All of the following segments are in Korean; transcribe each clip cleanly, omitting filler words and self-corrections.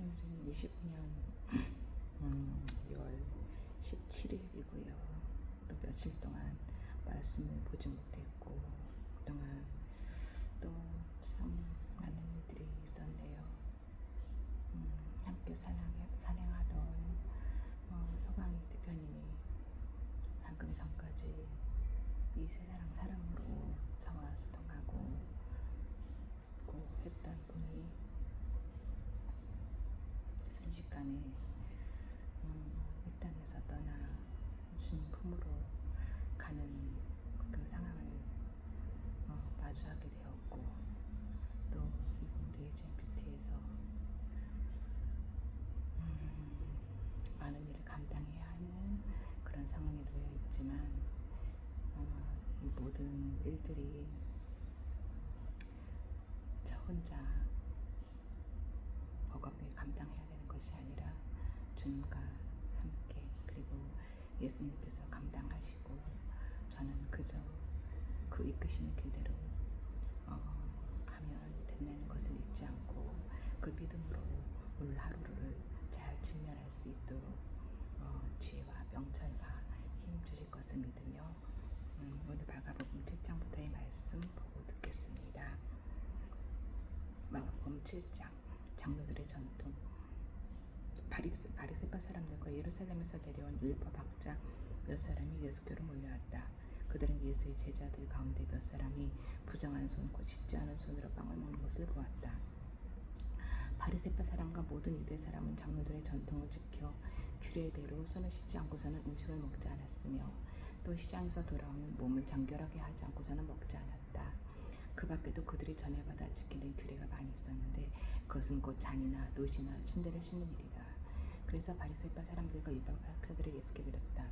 오늘은 29년 6월 17일이고요. 또 며칠 동안 말씀을 보지 못했고 그동안 또 참 많은 일들이 있었네요. 함께 산행하던 서강희 대표님이 방금 전까지 이 세상 사람으로 저와 소통하고 했던 분이 순식간에 이 땅에서 떠나 주님 품으로 가는 그 상황을 마주하게 되었고, 또 이분 뇌진 뷰티에서 많은 일을 감당해야 하는 그런 상황에 놓여 있지만, 이 모든 일들이 저 혼자 버겁게 감당해야 되는 것이 아니라 주님과 함께, 그리고 예수님께서 감당하시고 저는 그저 그 이끄시는 길대로 가면 된다는 것을 잊지 않고 그 믿음으로 오늘 하루를 잘 직면할 수 있도록 지혜와 명철과 힘 주실 것을 믿으며 오늘 마가복음 7장부터의 말씀 보고 듣겠습니다. 마가복음 7장. 장로들의 전통. 바리새파 사람들과 예루살렘에서 내려온 율법학자 몇 사람이 예수께로 몰려왔다. 그들은 예수의 제자들 가운데 몇 사람이 부정한 손, 곧 씻지 않은 손으로 빵을 먹는 것을 보았다. 바리새파 사람과 모든 유대 사람은 장로들의 전통을 지켜 규례대로 손을 씻지 않고서는 음식을 먹지 않았으며, 또 시장에서 돌아오면 몸을 정결하게 하지 않고서는 먹지 않았다. 그 밖에도 그들이 전해받아 지키는 규례가 많이 있었는데 그것은 곧 잔이나 노시나 침대를 씻는 일이다. 그래서 바리새파 사람들과 율법학자들이 예수께 물었다.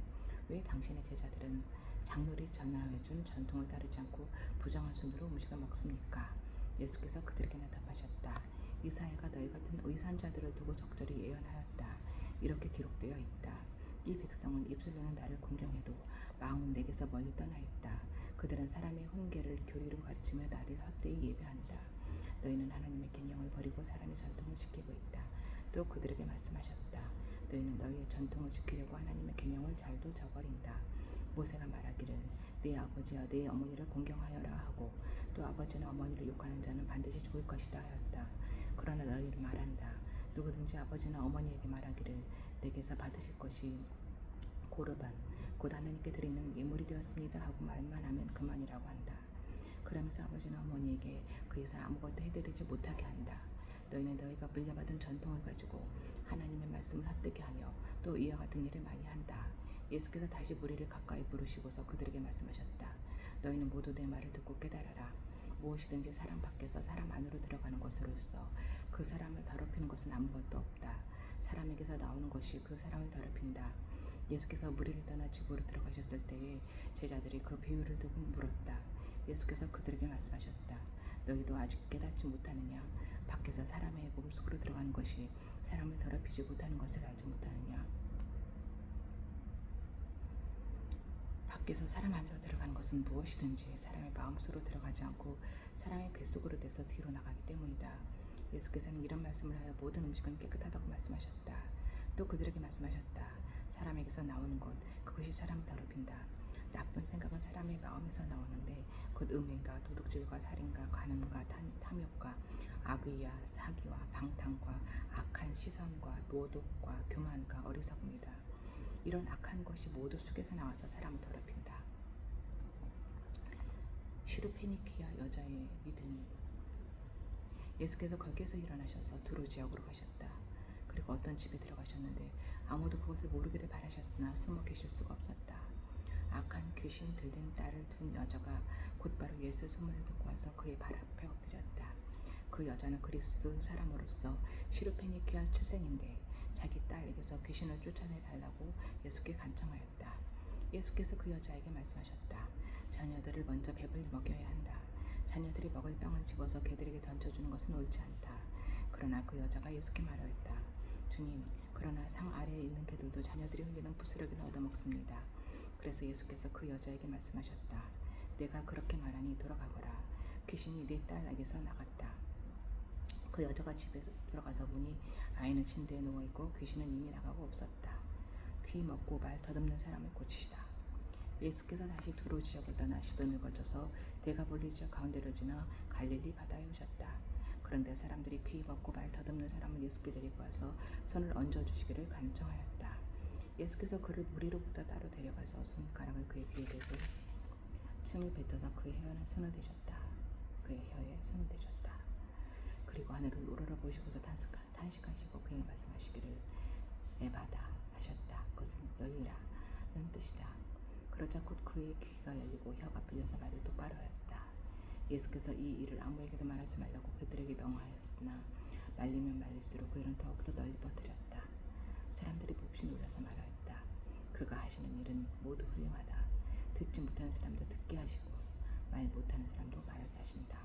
왜 당신의 제자들은 장로들이 전하여준 전통을 따르지 않고 부정한 손으로 음식을 먹습니까? 예수께서 그들에게 대답하셨다. 이사야가 너희 같은 의산자들을 두고 적절히 예언하였다. 이렇게 기록되어 있다. 이 백성은 입술로는 나를 공경해도 마음은 내게서 멀리 떠나 있다. 그들은 사람의 훈계를 교리로 가르치며 나를 헛되이 예배한다. 너희는 하나님의 계명을 버리고 사람의 전통을 지키고 있다. 또 그들에게 말씀하셨다. 너희는 너희의 전통을 지키려고 하나님의 계명을 잘도 저버린다. 모세가 말하기를 네 아버지와 네 어머니를 공경하여라 하고, 또 아버지나 어머니를 욕하는 자는 반드시 죽을 것이다 하였다. 그러나 너희는 말한다. 누구든지 아버지나 어머니에게 말하기를 내게서 받으실 것이 고르반, 곧 하나님께 드리는 예물이 되었습니다 하고 말만 하면 그만이라고 한다. 그러면서 아버지나 어머니에게 그 이상 아무것도 해드리지 못하게 한다. 너희는 너희가 물려받은 전통을 가지고 하나님의 말씀을 헛되게 하며 또 이와 같은 일을 많이 한다. 예수께서 다시 무리를 가까이 부르시고서 그들에게 말씀하셨다. 너희는 모두 내 말을 듣고 깨달아라. 무엇이든지 사람 밖에서 사람 안으로 들어가는 것으로서 그 사람을 더럽히는 것은 아무것도 없다. 사람에게서 나오는 것이 그 사람을 더럽힌다. 예수께서 무리를 떠나 집으로 들어가셨을 때에 제자들이 그 비유를 두고 물었다. 예수께서 그들에게 말씀하셨다. 너희도 아직 깨닫지 못하느냐? 밖에서 사람의 몸속으로 들어가는 것이 사람을 더럽히지 못하는 것을 알지 못하느냐? 밖에서 사람 안으로 들어가는 것은 무엇이든지 사람의 마음속으로 들어가지 않고 사람의 뱃속으로 돼서 뒤로 나가기 때문이다. 예수께서는 이런 말씀을 하여 모든 음식은 깨끗하다고 말씀하셨다. 또 그들에게 말씀하셨다. 사람에게서 나오는 것, 그것이 사람을 더럽힌다. 나쁜 생각은 사람의 마음에서 나오는데 곧 음행과 도둑질과 살인과 간음과 탐욕과 악의와 사기와 방탕과 악한 시선과 모독과 교만과 어리석음이다. 이런 악한 것이 모두 속에서 나와서 사람을 더럽힌다. 슈르페니키아 여자의 믿음이. 예수께서 거기에서 일어나셔서 두로 지역으로 가셨다. 그리고 어떤 집에 들어가셨는데 아무도 그것을 모르기를 바라셨으나 숨어 계실 수가 없었다. 악한 귀신 들린 딸을 둔 여자가 곧바로 예수의 소문을 듣고 와서 그의 발 앞에 엎드렸다. 그 여자는 그리스 사람으로서 슈르페니키아 출생인데 자기 딸에게서 귀신을 쫓아내 달라고 예수께 간청하였다. 예수께서 그 여자에게 말씀하셨다. 자녀들을 먼저 배불리 먹여야 한다. 자녀들이 먹을 빵을 집어서 개들에게 던져주는 것은 옳지 않다. 그러나 그 여자가 예수께 말하였다. 주님, 그러나 상 아래에 있는 개들도 자녀들이 흘리는 부스러기를 얻어먹습니다. 그래서 예수께서 그 여자에게 말씀하셨다. 내가 그렇게 말하니 돌아가거라. 귀신이 네 딸에게서 나갔다. 그 여자가 집에 들어가서 보니 아이는 침대에 누워있고 귀신은 이미 나가고 없었다. 귀 먹고 말 더듬는 사람을 고치시다. 예수께서 다시 두로 지역을 떠나 시돈을 거쳐서 데가볼리 지역 가운데로 지나 갈릴리 바다에 오셨다. 그런데 사람들이 귀 먹고 말 더듬는 사람을 예수께 데리고 와서 손을 얹어주시기를 간청하였다. 예수께서 그를 무리로부터 따로 데려가서 손가락을 그의 귀에 대고 침을 뱉어서 그의 혀에 손을 대셨다. 그의 혀에 손을 대셨다. 그리고 하늘을 우러러 보시고서 탄식하시고 그에게 말씀하시기를 에바다 하셨다. 그것은 열리라는 뜻이다. 그러자 곧 그의 귀가 열리고 혀가 풀려서 말을 똑바로 하였다. 예수께서 이 일을 아무에게도 말하지 말라고 그들에게 명하였으나 말리면 말릴수록 그 일은 더욱더 널리 퍼뜨렸다. 사람들이 몹시 놀라서 말하였다. 그가 하시는 일은 모두 훌륭하다. 듣지 못하는 사람도 듣게 하시고 말 못하는 사람도 말하게 하신다.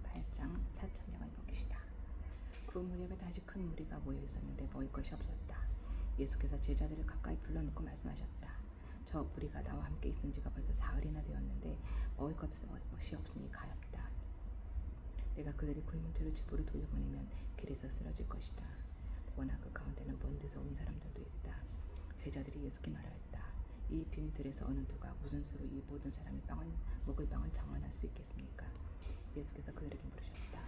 8장 4천명을 먹이시다. 그 무렵에 다시 큰 무리가 모여 있었는데 먹을 것이 없었다. 예수께서 제자들을 가까이 불러놓고 말씀하셨다. 저 무리가 나와 함께 있은 지가 벌써 사흘이나 되었는데 먹을 것이 없으니 가엾다. 내가 그들이 굶은 채로 집으로 돌려보내면 길에서 쓰러질 것이다. 보거나 그 가운데는 먼 데서 온 사람들도 있다. 제자들이 예수께 말하였다. 이 빈 들에서 어느 누가 무슨 수로 이 모든 사람이 먹을 빵을 장만할 수 있겠습니까? 예수께서 그들에게 물으셨다.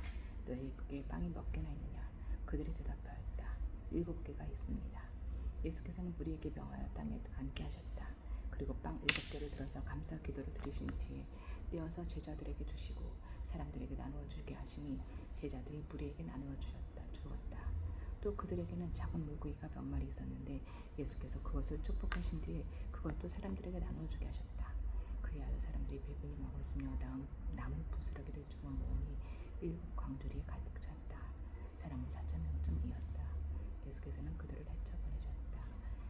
너희에게 빵이 몇 개나 있느냐? 그들이 대답하였다. 7개가 있습니다. 예수께서는 무리에게 명하여 땅에 앉게 하셨다. 그리고 빵 7개를 들어서 감사 기도를 드리신 뒤에 떼어서 제자들에게 주시고 사람들에게 나누어 주게 하시니 제자들이 무리에게 나누어 주었다. 또 그들에게는 작은 물고기가 몇 마리 있었는데 예수께서 그것을 축복하신 뒤에 그것도 사람들에게 나누어 주게 하셨다. 그리하여 사람들이 배불리 먹었으며 남은 부스러기를 주워 모으니 7광주리에 가득 찼다. 사람은 4,000명쯤이었다. 예수께서는 그들을 헤쳐 보내셨다.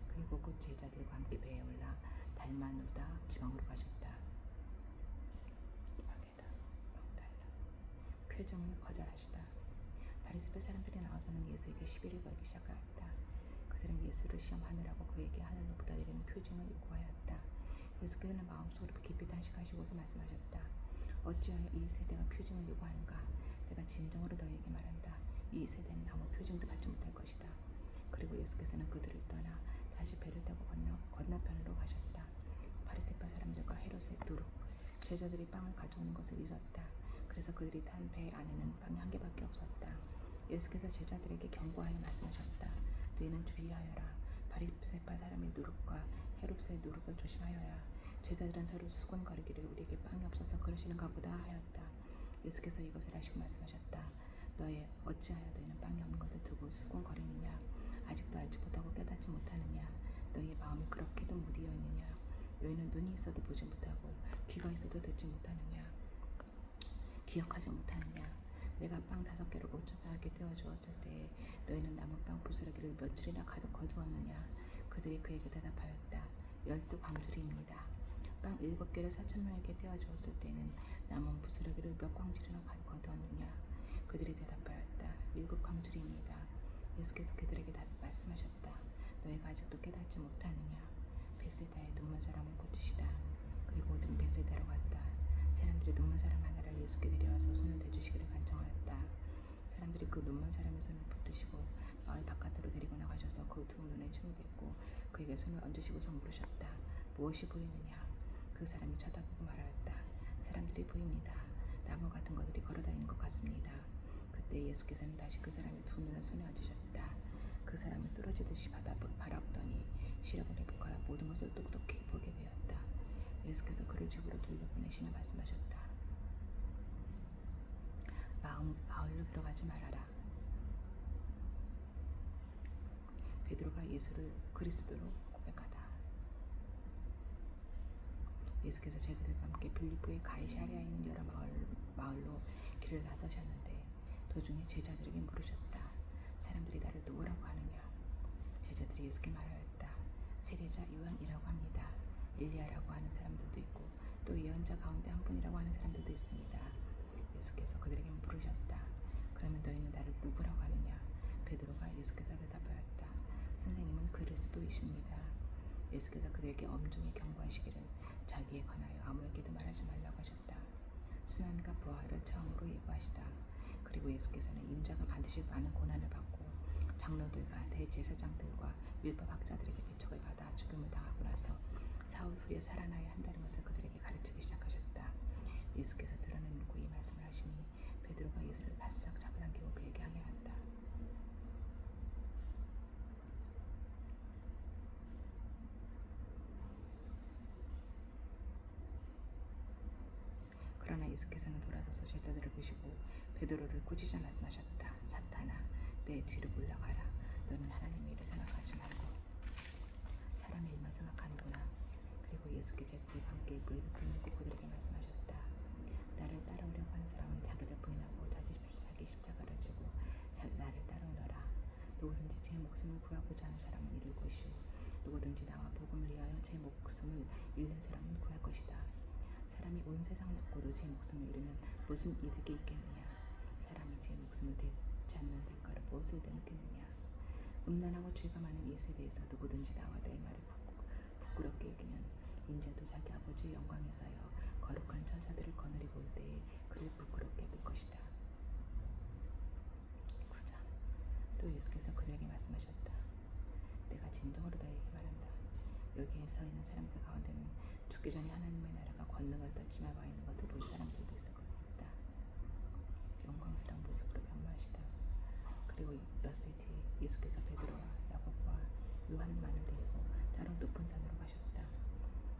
그리고 곧 제자들과 함께 배에 올라 달마누다 지방으로 가셨다. 표정을 거절하시다. 바리새파 사람들이 나와서는 예수에게 시비를 걸기 시작하였다. 그들은 예수를 시험하느라고 그에게 하늘로부터 내리는 표징을 요구하였다. 예수께서는 마음속으로 깊이 탄식하시고서 말씀하셨다. 어찌하여 이 세대가 표징을 요구하는가? 내가 진정으로 너희에게 말한다. 이 세대는 아무 표징도 받지 못할 것이다. 그리고 예수께서는 그들을 떠나 다시 배를 타고 건너편으로 가셨다. 바리새파 사람들과 헤롯의 누룩 제자들이 빵을 가져오는 것을 잊었다. 그래서 그들이 탄 배 안에는 빵이 1개밖에 없었다. 예수께서 제자들에게 경고하여 말씀하셨다. 너희는 주의하여라. 바리새파 사람의 누룩과 헤롯의 누룩을 조심하여라. 제자들은 서로 수군거리기를 우리에게 빵이 없어서 그러시는가 보다 하였다. 예수께서 이것을 하시고 말씀하셨다. 어찌하여 너희는 빵이 없는 것을 두고 수군거리느냐? 아직도 알지 못하고 깨닫지 못하느냐? 너희의 마음이 그렇게도 무디어 있느냐? 너희는 눈이 있어도 보지 못하고 귀가 있어도 듣지 못하느냐? 기억하지 못하느냐? 내가 빵 5개를 5,000명에게 떼어주었을 때에 너희는 남은 빵 부스러기를 몇 줄이나 가득 거두었느냐? 그들이 그에게 대답하였다. 12광주리입니다. 빵 7개를 4,000명에게 떼어주었을 때에는 남은 부스러기를 몇 광주리나 가득 거두었느냐? 그들이 대답하였다. 7광주리입니다. 예수께서 그들에게 말씀하셨다. 너희가 아직도 깨닫지 못하느냐? 벳세다의 눈먼 사람을 고치시다. 그리고 오든 벳세다로 갔다. 사람들이 눈먼 사람 하나를 예수께 데려와서 손을 대주시기를 간청하였다. 사람들이 그 눈먼 사람의 손을 붙드시고 마을 바깥으로 데리고 나가셔서 그 두 눈에 침을 뱉고 그에게 손을 얹으시고서 물으셨다. 무엇이 보이느냐? 그 사람이 쳐다보고 말하였다. 사람들이 보입니다. 나무 같은 것들이 걸어다니는 것 같습니다. 그때 예수께서는 다시 그 사람의 두 눈을 손에 얹으셨다. 그 사람이 뚫어지듯이 바라보더니 시력을 회복하여 모든 것을 똑똑히 보게 되었다. 예수께서 그를 집으로 돌려보내시며 말씀하셨다. 마을로 들어가지 말아라. 베드로가 예수를 그리스도로 고백하다. 예수께서 제자들과 함께 빌립보의 가이사랴에 있는 여러 마을로 길을 나서셨는데 도중에 제자들에게 물으셨다. 사람들이 나를 누구라고 하느냐? 제자들이 예수께 말하였다. 세례자 요한이라고 합니다. 엘리야라고 하는 사람들도 있고 또 예언자 가운데 한 분이라고 하는 사람들도 있습니다. 예수께서 그들에게 물으셨다. 그러면 너희는 나를 누구라고 하느냐? 베드로가 예수께서 대답하였다. 선생님은 그리스도이십니다. 예수께서 그들에게 엄중히 경고하시기를 자기에 관하여 아무에게도 말하지 말라고 하셨다. 순환과 부활을 처음으로 예고하시다. 그리고 예수께서는 인자가 반드시 많은 고난을 받고 장로들과 대제사장들과 율법학자들에게 비척을 받아 죽임을 당하고 나서 사흘 후에 살아나야 한다는 것을 그들에게 가르치기 시작하셨다. 예수께서 드러내놓고 이 말씀을 하시니 베드로가 예수를 바싹 잡아당기고 그에게 향해 갔다. 그러나 예수께서는 돌아서서 제자들을 보시고 베드로를 꾸짖어 말씀하셨다. 사탄아, 내 뒤로 물러가라. 너는 하나님의 일을 생각하지 말고 사람의 일만 생각하는구나. 그리고 예수께서 제자들과 함께 무리를 불리고 그들에게 말씀하셨다. 나를 따라오려고 하는 사람은 자기를 부인하고 자기 십자가를 지고 나를 따라오너라. 누구든지 제 목숨을 구하고자 하는 사람은 잃을 것이요 누구든지 나와 복음을 위하여 제 목숨을 잃는 사람은 구할 것이다. 사람이 온 세상을 얻고도 제 목숨을 잃으면 무슨 이득이 있겠느냐. 사람이 제 목숨을 대지 않는 대가로 무엇을 얻겠느냐. 음란하고 죄가 많은 이 세대에서 누구든지 나와 내 말을 부끄럽게 여기면 인자도 자기 아버지의 영광에서여 거룩한 천사들을 거느리고 올 때에 그를 부끄럽게 볼 것이다. 9장. 또 예수께서 그들에게 말씀하셨다. 내가 진정으로 너희에게 말한다. 여기에 서 있는 사람들 가운데는 죽기 전에 하나님의 나라가 권능을 떴지마 와 있는 것을 볼 사람들도 있을 것이다. 영광스러운 모습으로 변모하시다. 그리고 여섯 해 뒤에 예수께서 베드로와 야고보와 요한만을 데리고 다른 높은 산으로 가셨다.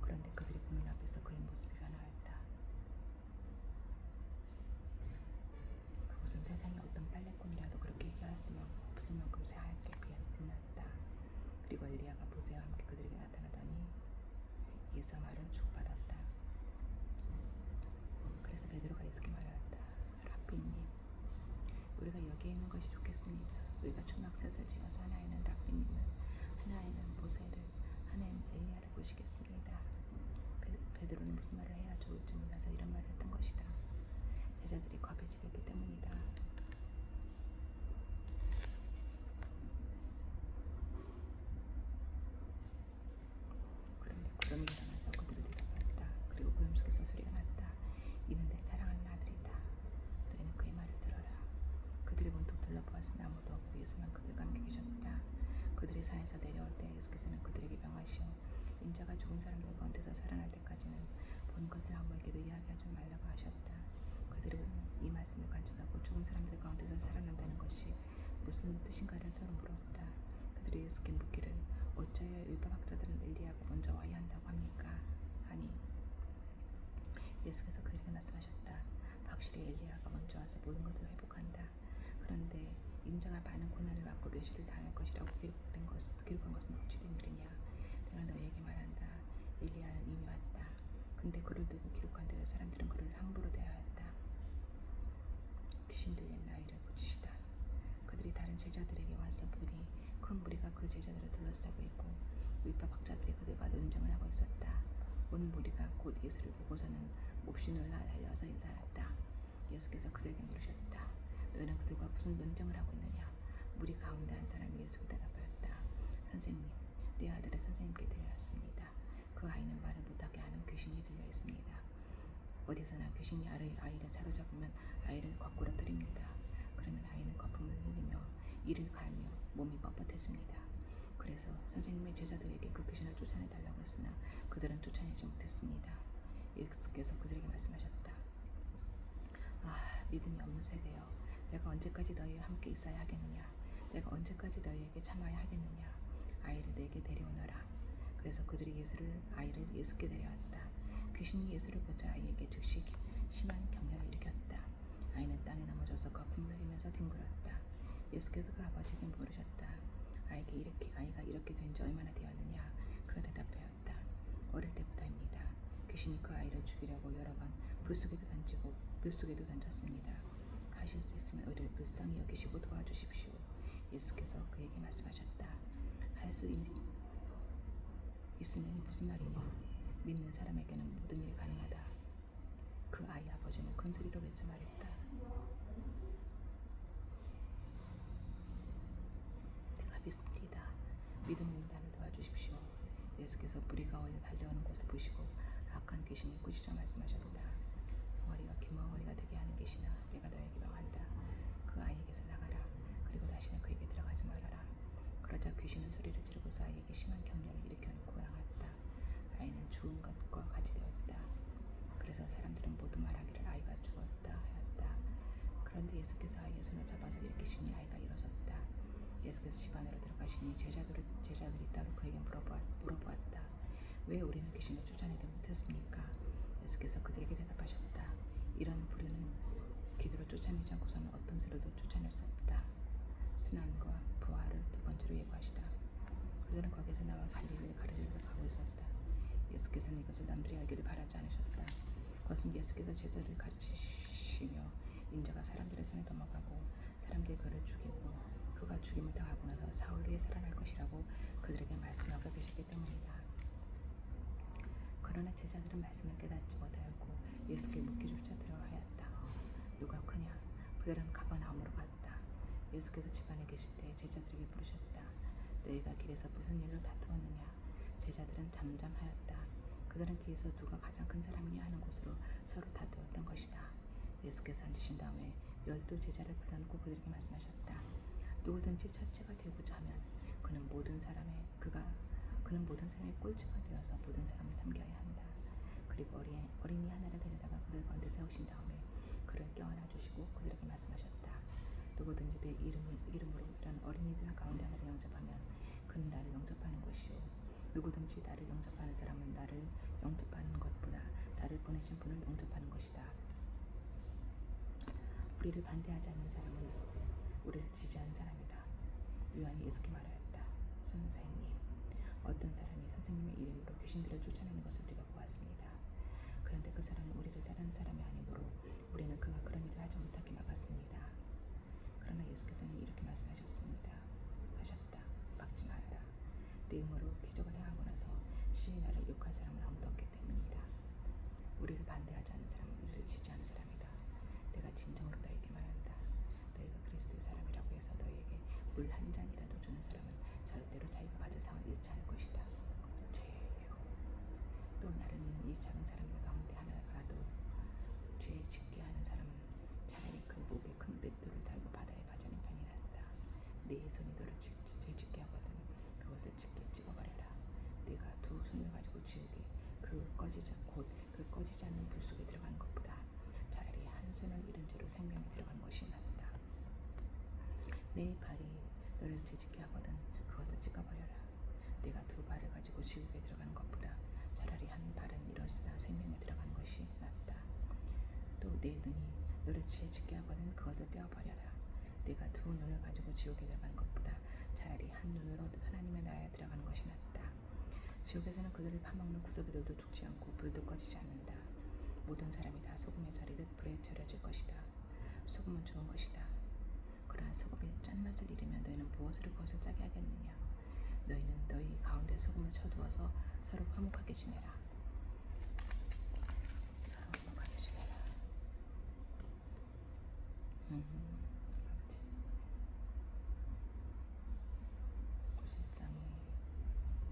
그런데 그들이 보는 앞에서 그의 모습이 변화했다. 그곳은 세상에 어떤 빨래꾼이라도 그렇게 희화할 수 없을 만큼 새하얗게 빛났다. 그리고 엘리야가 모세와 함께 그들에게 나타나더니 예수의 말은 주고받았다. 그래서 베드로가 예수께 말하였다. 랍비님, 우리가 여기에 있는 것이 좋겠습니다. 우리가 초막셋을 지어서 하나에는 랍비님을, 하나에는 모세를, 하나에는 엘리야를 보시겠습니다. 베드로는 무슨 말을 해야 좋을지 몰라서 이런 말을 했던 것이다. 제자들이 겁에 질렸기 때문이다. 그런데 구름이 일어나서 그들을 뒤덮었다. 그리고 구름 속에서 소리가 났다. 이는 내 사랑하는 아들이다. 너희는 그의 말을 들어라. 그들이 문득 둘러보았으나 아무도 없고 예수만 그들과 함께 계셨다. 그들이 산에서 내려올 때 예수께서는 그들에게 명하시어 인자가 죽은 사람들 가운데서 살아날 때까지는 본 것을 아무에게도 이야기하지 말라고 하셨다. 그들은 이 말씀을 간직하고 죽은 사람들 가운데서 살아난다는 것이 무슨 뜻인가를 서로 물었다. 그들이 예수께 묻기를 어찌하여 율법학자들은 엘리야가 먼저 와야 한다고 합니까? 하니 예수께서 그들에게 말씀하셨다. 확실히 엘리야가 먼저 와서 모든 것을 회복한다. 그런데 인자가 많은 고난을 받고 멸시를 당할 것이라고 기록한 것은 어찌된 일이냐. 내가 너희에게 말한다. 엘리야는 이미 왔다. 근데 그를 두고 기록한 대로 사람들은 그를 함부로 대하였다. 귀신 들린 아이를 고치시다. 그들이 다른 제자들에게 와서 보니 큰 무리가 그 제자들을 둘러싸고 있고 율법학자들이 그들과 논쟁을 하고 있었다. 온 무리가 곧 예수를 보고서는 몹시 놀라 달려서 인사했다. 예수께서 그들에게 물으셨다. 너희는 그들과 무슨 논쟁을 하고 있느냐? 무리 가운데 한 사람이 예수께 대답하였다. 선생님, 내 아들을 선생님께 드렸습니다. 그 아이는 말을 못하게 하는 귀신이 들려 있습니다. 어디서나 귀신이 아이를 사로잡으면 아이를 거꾸로 들입니다. 그러면 아이는 거품을 흘리며 이를 갈며 몸이 뻣뻣해집니다. 그래서 선생님의 제자들에게 그 귀신을 쫓아내달라고 했으나 그들은 쫓아내지 못했습니다. 예수께서 그들에게 말씀하셨다. 아, 믿음이 없는 세대여, 내가 언제까지 너희와 함께 있어야 하겠느냐? 내가 언제까지 너희에게 참아야 하겠느냐? 아이를 내게 데려오너라. 그래서 그들이 아이를 예수께 데려왔다. 귀신이 예수를 보자 아이에게 즉시 심한 경련을 일으켰다. 아이는 땅에 넘어져서 거품을 흘리면서 뒹굴었다. 예수께서 그 아버지에게 물으셨다. 아이가 이렇게 된 지 얼마나 되었느냐? 그가 대답하였다. 어릴 때부터입니다. 귀신이 그 아이를 죽이려고 여러 번 불속에도 던지고 물속에도 던졌습니다. 하실 수 있으면 우리를 불쌍히 여기시고 도와주십시오. 예수께서 그에게 말씀하셨다. 할 수 있으면 무슨 말이냐? 믿는 사람에게는 모든 일이 가능하다. 그 아이 아버지는 큰 소리로 외쳐 말했다. 내가 믿습니다. 믿음 있는 나를 도와주십시오. 예수께서 뿌리 가운데 달려오는 것을 보시고 악한 귀신이 꾸짖어 말씀하셨다. 머리가 긴 멍어리가 되게 하는 귀신아, 내가 너에게 명한다. 그 아이에게서 나가라. 그리고 다시는 그에게 들어가지 말아라. 그러자 귀신은 소리를 지르고서 아이에게 심한 경련을 일으켜놓고 나갔다. 아이는 죽은 것과 같이 되었다. 그래서 사람들은 모두 말하기를 아이가 죽었다 하였다. 그런데 예수께서 아이의 손을 잡아서 일으키시니 아이가 일어섰다. 예수께서 집 안으로 들어가시니 제자들이 따로 그에게 물어보았다. 왜 우리는 귀신을 쫓아내지 못했습니까? 예수께서 그들에게 대답하셨다. 이런 부류는 기도로 쫓아내지 않고서는 어떤 수로도 쫓아낼 수 없다. 순환과 부활을 두 번째로 예고하시다. 그들은 거기서 나와 갈릴리를 가르치러 가고 있었다. 예수께서는 이것을 남들이 알기를 바라지 않으셨다. 그것은 예수께서 제자들을 가르치시며 인자가 사람들의 손에 넘어가고 사람들이 그를 죽이고 그가 죽임을 당하고 나서 사흘 후에 살아날 것이라고 그들에게 말씀하고 계셨기 때문이다. 그러나 제자들은 말씀을 깨닫지 못하였고 예수께 묻기조차 두려워하였다. 누가 크냐? 그들은 가버나움으로 갔다. 예수께서 집 안에 계실 때 제자들에게 부르셨다. 너희가 길에서 무슨 일로 다투었느냐? 제자들은 잠잠하였다. 그들은 길에서 누가 가장 큰 사람이냐 하는 곳으로 서로 다투었던 것이다. 예수께서 앉으신 다음에 12 제자를 불러놓고 그들에게 말씀하셨다. 누구든지 첫째가 되고자 하면 그는 모든 사람의 꼴찌가 되어서 모든 사람을 섬겨야 한다. 그리고 어린이 하나를 데려다가 그들 가운데 세우신 다음에 그를 껴안아 주시고 그들에게 말씀하셨다. 누구든지 내 이름으로 이런 어린이들 가운데 하나를 영접하면 그는 나를 영접하는 것이요 누구든지 나를 영접하는 사람은 나를 영접하는 것보다 나를 보내신 분을 영접하는 것이다. 우리를 반대하지 않는 사람은 우리를 지지하는 사람이다. 요한이 예수께 말하였다. 선생님, 어떤 사람이 선생님의 이름으로 귀신들을 쫓아내는 것을 우리가 보았습니다. 그런데 그 사람은 우리를 따르는 사람이 아니므로 우리는 그가 그런 일을 하지 못하게 막았습니다. 그러나 예수께서는 이렇게 말씀하셨습니다. 막지 말아라. 내 이름으로 기적을 행하고 나서 시인이 나를 욕할 사람은 아무도 없기 때문이다. 우리를 반대하지 않는 사람은 우리를 지지하는 사람이다. 내가 진정으로 너에게 말한다. 너희가 그리스도의 사람이라고 해서 너희에게 물 한 잔이라도 주는 사람은 절대로 자기가 받을 상을 잃지 않을 것이다. 죄요. 또 나를 믿는 이 작은 사람들 가운데 하나라도 죄에 짓게 하는 사람은 차라리 그 목에 큰 맷돌을 달고 바다에 빠지는 편이 낫다. 네 손이 너를 죄 짓게 하거든 그것을 찍어버려라. 네가 두 손을 가지고 지우개 그 꺼지지 않는 불 속에 들어가는 것보다 차라리 한 손을 잃은 채로 생명에 들어가는 것이 낫다. 네 발이 너를 죄짓게 하거든 그것을 찍어버려라. 네가 두 발을 가지고 지옥에 들어가는 것보다 차라리 한 발은 잃었으나 생명에 들어가는 것이 낫다. 또 네 눈이 너를 죄짓게 하거든 그것을 떼어버려라. 네가 두 눈을 가지고 지옥에 들어가는 것보다 차라리 한 눈으로 하나님의 나라에 들어가는 것이 낫다. 지옥에서는 그들을 파먹는 구더기들도 죽지 않고 불도 꺼지지 않는다. 모든 사람이 다 소금에 절이듯 불에 절여질 것이다. 소금은 좋은 것이다. 그러한 소금이 짠맛을 잃으면 너희는 무엇으로 그것을 짜게 하겠느냐? 너희는 너희 가운데 소금을 쳐두어서 서로 화목하게 지내라. 아버지. 고실장이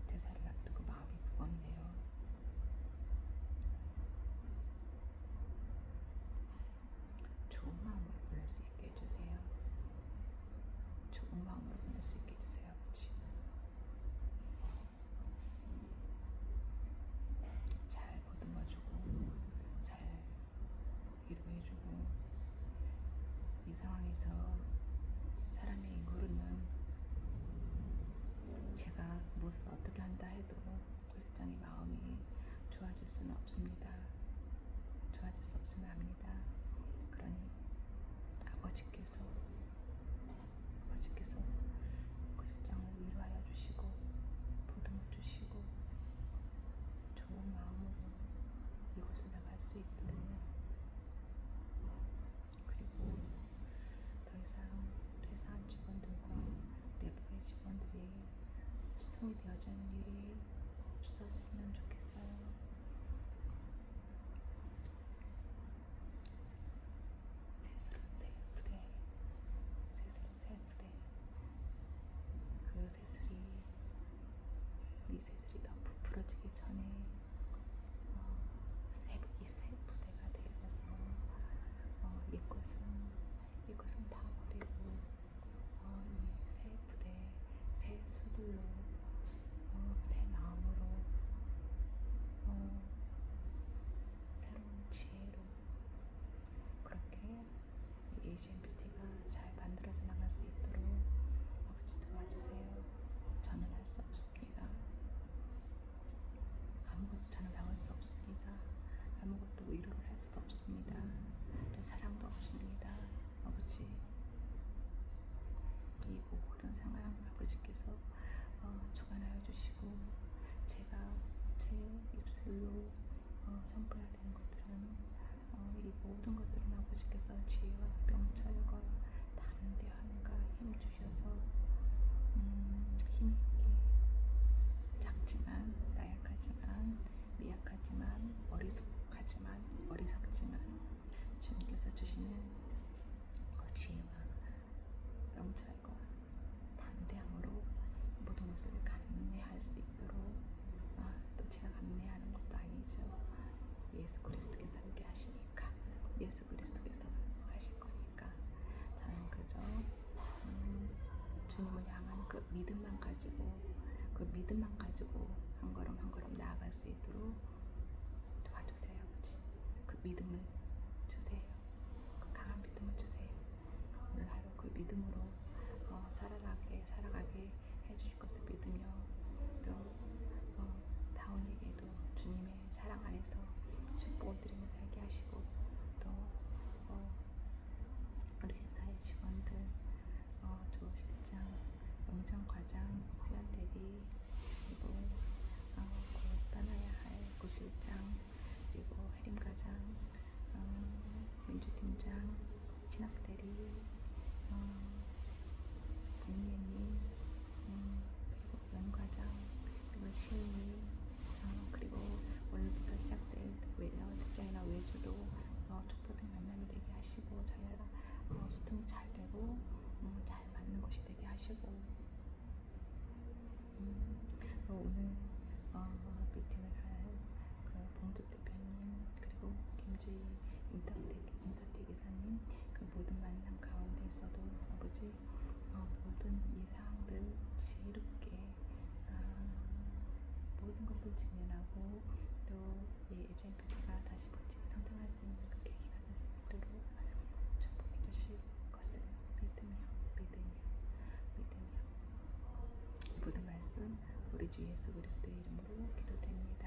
대사를 앞두고 마음이 무겁네요. 좋은 마음으로 보낼 수 있게 해주세요. 좋은 마음으로 보낼 수 있게 해주세요, 아버지. 잘 보듬어주고 잘 위로해주고 이 상황에서 사람의 인물은 제가 무엇을 어떻게 한다 해도 고 실장의 마음이 좋아질 수는 없습니다. 좋아질 수 없음을 압니다. 그러니 아버지께서 고 실장을 위로하여 주시고 보듬어 주시고 좋은 마음으로 이곳을 나갈 수 있도록 그리고 더 이상 퇴사한 직원들과 내부의 직원들이 소통이 되어주는 일이 없었으면 좋겠어요. 새술은 새 부대 그 새술이 네 새술이 더 부풀어 기도하옵습니다. 아버지, 이 모든 상황 아버지께서 주관하여 주시고, 제가 제 입술로 선포해야 되는 것들은 이 모든 것들은 아버지께서 지혜와 명철과 담대함과 힘 주셔서 힘있게, 작지만 나약하지만 미약하지만 어리석지만 주님께서 주시는 그 지혜와 명철과 담대함으로 모든 것을 감내할 수 있도록, 또 제가 감내하는 것도 아니죠. 예수 그리스도께서 함께 하시니까, 예수 그리스도께서 하실 거니까 저는 그저 주님을 향한 그 믿음만 가지고 한 걸음 한 걸음 나아갈 수 있도록 도와주세요. 아버지, 그 믿음을 주세요. 그 강한 믿음을 주세요. 오늘 하루 그 믿음으로 살아가게 해주실 것을 믿으며, 또 다운에게도 주님의 사랑 안에서 축복을 드리며 살게 하시고, 또 우리 회사의 직원들, 조실장, 영장과장, 수연대리, 그리고 곧 떠나야 할 고실장, 그리고 해림과장, 민주팀장, 진학대리, 본예님, 그리고 연과장, 그리고 시은이, 그리고 오늘부터 시작될 디자이너 외주도 축복된 만남이 되게 하시고, 저희랑 소통이 잘 되고 잘 맞는 곳이 되게 하시고, 오늘 미팅을 할 그 봉득 대표님, 그리고 김주희 인터택 기사님, 그 모든 만남 가운데서도 아버지, 모든 예상들 지혜롭게 모든 것을 직면하고, 또 HMPT가 다시 멋지게 성장할 수 있는 그 계기가 될 수 있도록 축복해 주실 것을 믿으며 모든 말씀 우리 주 예수 그리스도의 이름으로 기도드립니다.